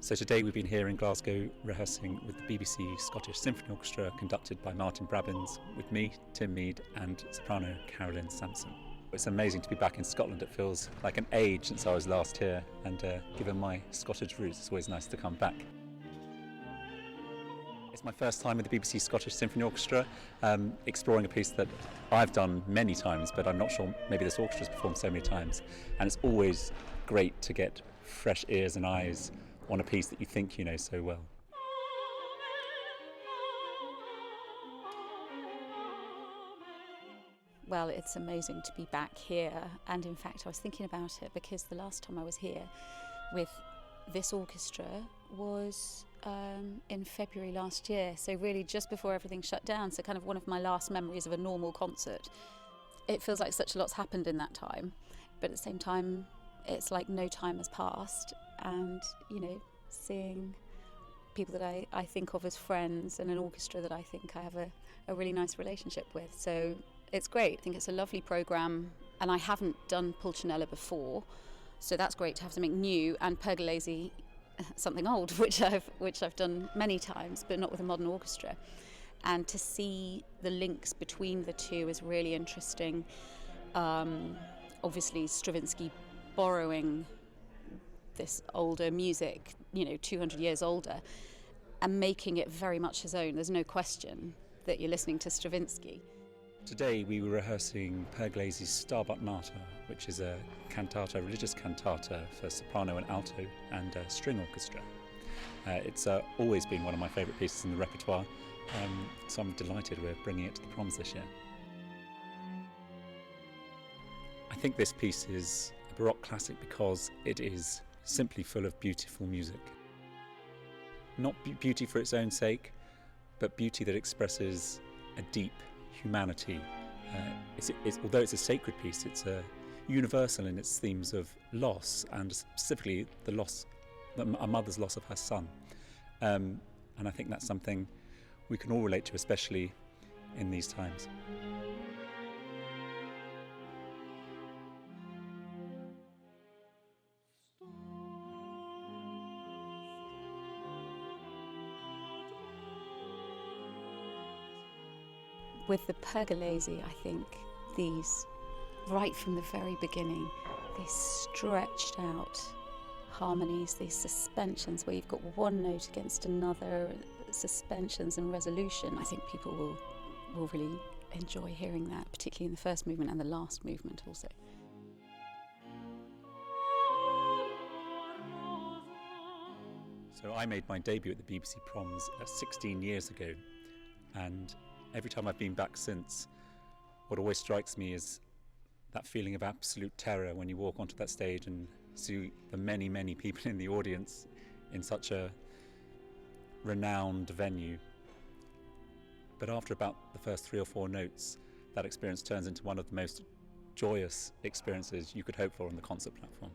So today we've been here in Glasgow rehearsing with the BBC Scottish Symphony Orchestra, conducted by Martyn Brabbins, with me, Tim Mead, and soprano Carolyn Sampson. It's amazing to be back in Scotland. It feels like an age since I was last here, and given my Scottish roots, it's always nice to come back. It's my first time with the BBC Scottish Symphony Orchestra, exploring a piece that I've done many times, but I'm not sure maybe this orchestra's performed so many times. And it's always great to get fresh ears and eyes on a piece that you think you know so well. Well, it's amazing to be back here, and in fact I was thinking about it because the last time I was here with this orchestra was in February last year, so really just before everything shut down, so kind of one of my last memories of a normal concert. It feels like such a lot's happened in that time, but at the same time it's like no time has passed, and you know, seeing people that I think of as friends and an orchestra that I think I have a really nice relationship with, so it's great. I think it's a lovely programme, and I haven't done Pulcinella before, so that's great to have something new, and Pergolesi, something old, which I've done many times, but not with a modern orchestra. And to see the links between the two is really interesting. Obviously, Stravinsky borrowing this older music, 200 years older, and making it very much his own. There's no question that you're listening to Stravinsky. Today we were rehearsing Pergolesi Stabat Mater, which is a cantata, religious cantata for soprano and alto and string orchestra. It's always been one of my favourite pieces in the repertoire, so I'm delighted we're bringing it to the Proms this year. I think this piece is a Baroque classic because it is simply full of beautiful music. Not beauty for its own sake, but beauty that expresses a deep humanity. Although it's a sacred piece, it's universal in its themes of loss, and specifically a mother's loss of her son. And I think that's something we can all relate to, especially in these times. With the Pergolesi, I think these, right from the very beginning, these stretched out harmonies, these suspensions where you've got one note against another, suspensions and resolution. I think people will really enjoy hearing that, particularly in the first movement and the last movement also. So I made my debut at the BBC Proms 16 years ago, and every time I've been back since, what always strikes me is that feeling of absolute terror when you walk onto that stage and see the many, many people in the audience in such a renowned venue. But after about the first 3 or 4 notes, that experience turns into one of the most joyous experiences you could hope for on the concert platform.